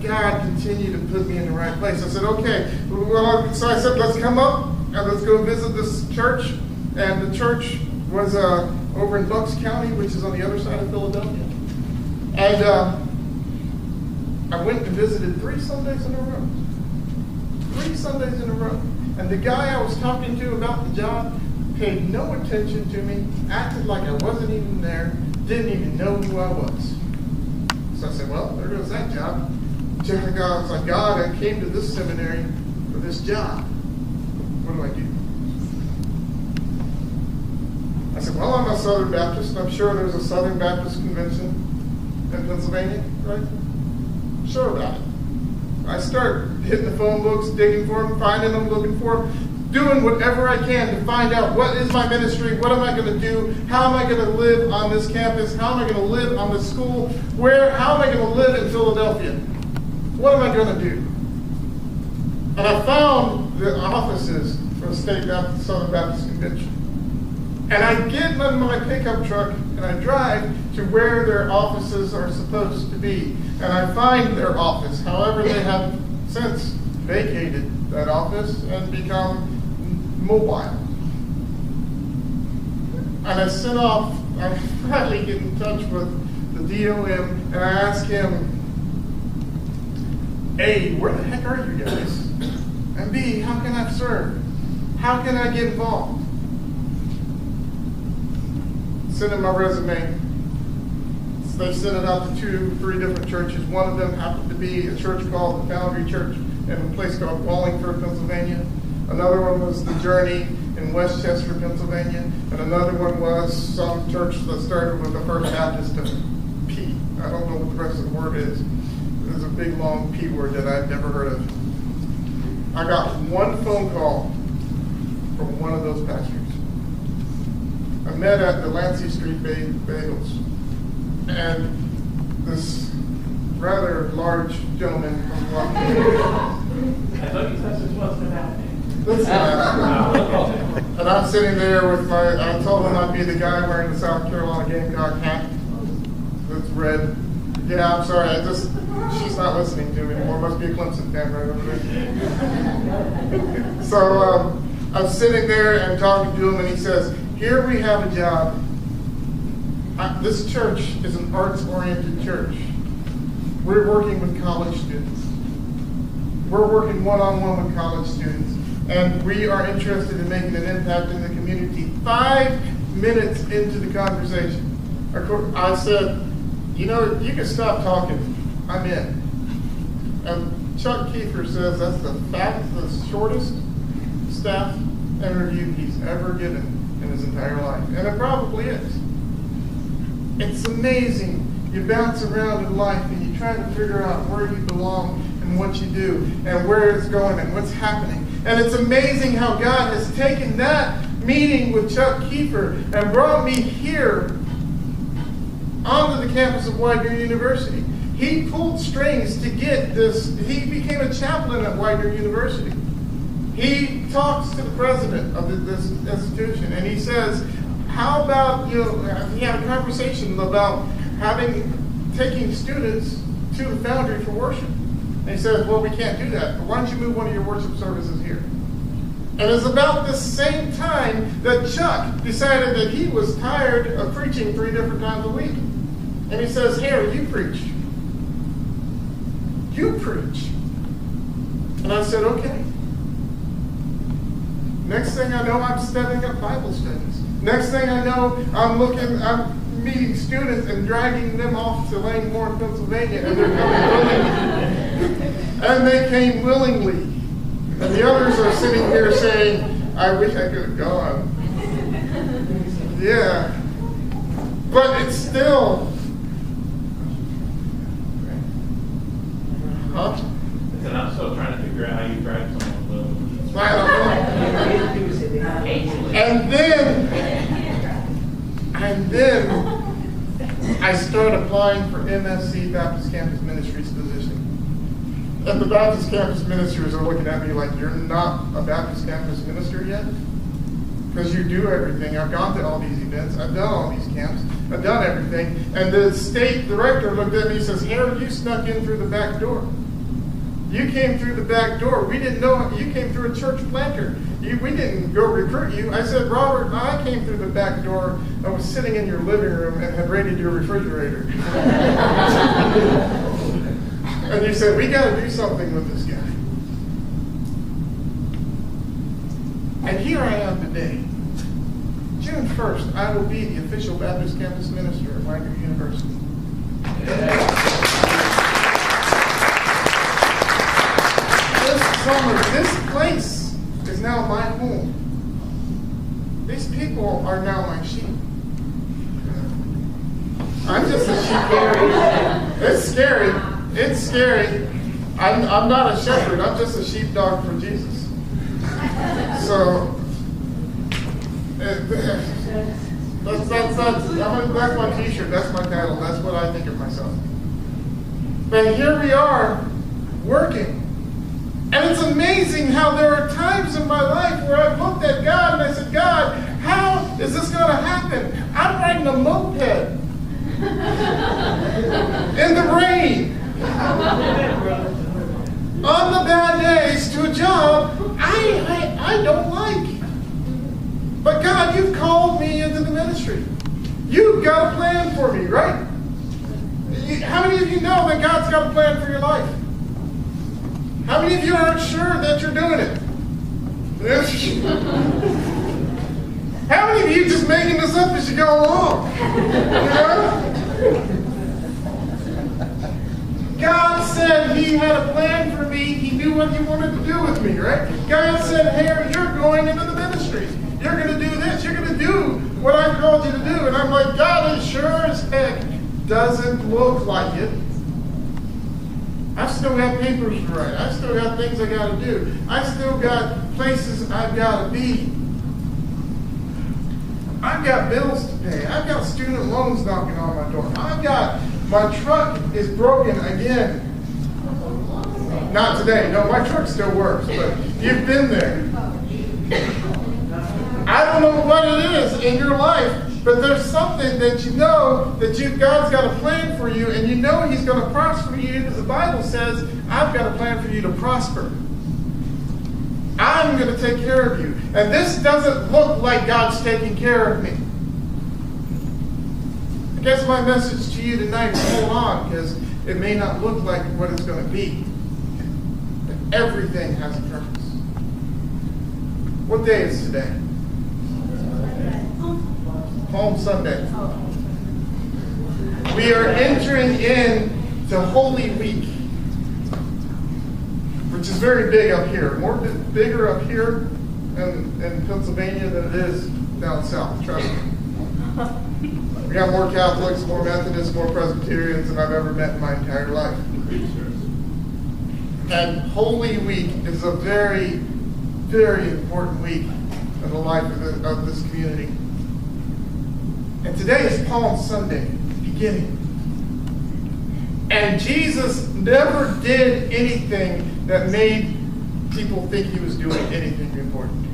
God continued to put me in the right place. I said, okay. Well, so I said, let's come up and let's go visit this church. And the church was over in Bucks County, which is on the other side of Philadelphia. And I went and visited 3 Sundays in a row. 3 Sundays in a row. And the guy I was talking to about the job paid no attention to me, acted like I wasn't even there, didn't even know who I was. So I said, well, there goes that job. I was like, God, I came to this seminary for this job. What do I do? I said, well, I'm a Southern Baptist. I'm sure there's a Southern Baptist convention in Pennsylvania, right? Sure about it. I start hitting the phone books, digging for them, finding them, looking for them, doing whatever I can to find out what is my ministry, what am I going to do, how am I going to live on this campus, how am I going to live on this school, how am I going to live in Philadelphia? What am I going to do? And I found the offices for the State Baptist, Southern Baptist Convention. And I get in my pickup truck and I drive to where their offices are supposed to be. And I find their office. However, they have since vacated that office and become mobile. And I finally get in touch with the DOM and I ask him, A, where the heck are you guys? And B, how can I serve? How can I get involved? Send in my resume. They sent it out to 2, 3 different churches. One of them happened to be a church called the Foundry Church in a place called Wallingford, Pennsylvania. Another one was the Journey in Westchester, Pennsylvania. And another one was some church that started with the First Baptist of P. I don't know what the rest of the word is. There's a big, long P word that I've never heard of. I got one phone call from one of those pastors. I met at the Lancey Street Bagels. And this rather large gentleman from Washington. I thought you said this wasn't about me. And I'm sitting there with I told him I'd be the guy wearing the South Carolina Gamecock hat that's red. Yeah, I'm sorry, she's not listening to me anymore. Must be a Clemson fan right over there. So I'm sitting there and talking to him, and he says, here we have a job. This church is an arts-oriented church. We're working with college students. We're working one-on-one with college students. And we are interested in making an impact in the community. 5 minutes into the conversation, I said, you know, you can stop talking. I'm in. And Chuck Kiefer says that's the shortest staff interview he's ever given in his entire life. And it probably is. It's amazing. You bounce around in life and you try to figure out where you belong and what you do and where it's going and what's happening. And it's amazing how God has taken that meeting with Chuck Kiefer and brought me here onto the campus of Widener University. He pulled strings to get this. He became a chaplain at Widener University. He talks to the president of this institution and he says, how about, he had a conversation about taking students to the Foundry for worship. And he says, well, we can't do that, but why don't you move one of your worship services here? And it's about the same time that Chuck decided that he was tired of preaching 3 different times a week. And he says, Harry, you preach. You preach. And I said, okay. Next thing I know, I'm setting up Bible studies. Next thing I know, I'm meeting students and dragging them off to Langmore, Pennsylvania, and they're coming willingly. And they came willingly. And the others are sitting here saying, I wish I could have gone. Yeah. But it's still... Huh? And I'm still trying to figure out how you drag someone little. I don't know. And then I start applying for MSC Baptist Campus Ministries position. And the Baptist Campus Ministers are looking at me like, you're not a Baptist Campus Minister yet? Because you do everything. I've gone to all these events. I've done all these camps. I've done everything. And the state director looked at me and says, Harold, you snuck in through the back door. You came through the back door. We didn't know you came through a church planter. We didn't go recruit you. I said, Robert, I came through the back door. I was sitting in your living room and had raided your refrigerator. And you said, we got to do something with this guy. And here I am today. June 1st, I will be the official Baptist campus minister at Wagner University. This summer, this place is now my home. These people are now my sheep. I'm just a sheep. It's scary. It's scary. I'm not a shepherd. I'm just a sheepdog for Jesus. So that's my t-shirt. That's my title. That's what I think of myself. But here we are working. And it's amazing how there are times in my life where I've looked at God and I said, God, how is this going to happen? I'm riding a moped in the rain on the bad days to a job I don't like. But God, you've called me into the ministry. You've got a plan for me, right? How many of you know that God's got a plan for your life? How many of you aren't sure that you're doing it? How many of you just making this up as you go along? You know? God said He had a plan for me. He knew what He wanted to do with me, right? God said, hey, you're going into the ministry. You're going to do this. You're going to do what I called you to do. And I'm like, God, it sure as heck doesn't look like it. I've still got papers to write. I've still got things I got to do. I've still got places I've got to be. I've got bills to pay. I've got student loans knocking on my door. My truck is broken again. Not today. No, my truck still works, but you've been there. I don't know what it is in your life, but there's something that you know that God's got a plan for you, and you know He's going to prosper you because the Bible says, I've got a plan for you to prosper. I'm going to take care of you. And this doesn't look like God's taking care of me. I guess my message to you tonight is hold on, because it may not look like what it's going to be. But everything has a purpose. What day is today? Palm Sunday. We are entering into Holy Week, which is very big up here. Bigger up here in Pennsylvania than it is down south, trust me. We got more Catholics, more Methodists, more Presbyterians than I've ever met in my entire life. And Holy Week is a very, very important week in the life of this community. And today is Palm Sunday, beginning. And Jesus never did anything that made people think He was doing anything important.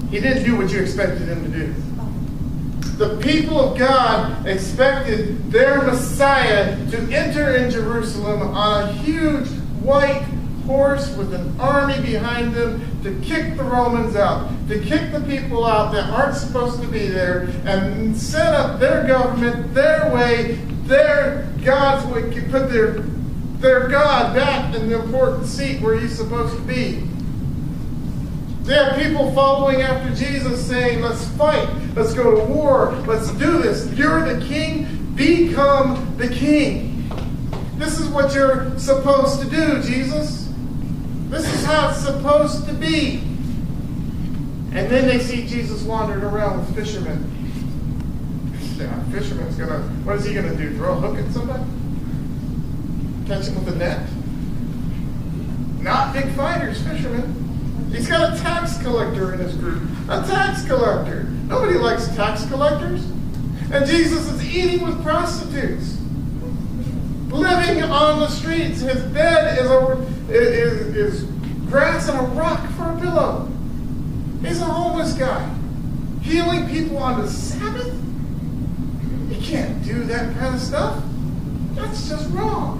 He didn't do what you expected Him to do. The people of God expected their Messiah to enter in Jerusalem on a huge white horse with an army behind him to kick the Romans out, to kick the people out that aren't supposed to be there, and set up their government their way, their God's way, put their God back in the important seat where He's supposed to be. There are people following after Jesus saying, let's fight, let's go to war, let's do this. You're the king, become the king. This is what you're supposed to do, Jesus. This is how it's supposed to be. And then they see Jesus wandering around with fishermen. Yeah, fisherman's what is he gonna do? Throw a hook at somebody? Catch him with a net? Not big fighters, fishermen. He's got a tax collector in his group. A tax collector. Nobody likes tax collectors. And Jesus is eating with prostitutes. Living on the streets. His bed is grass and a rock for a pillow. He's a homeless guy. Healing people on the Sabbath? You can't do that kind of stuff. That's just wrong.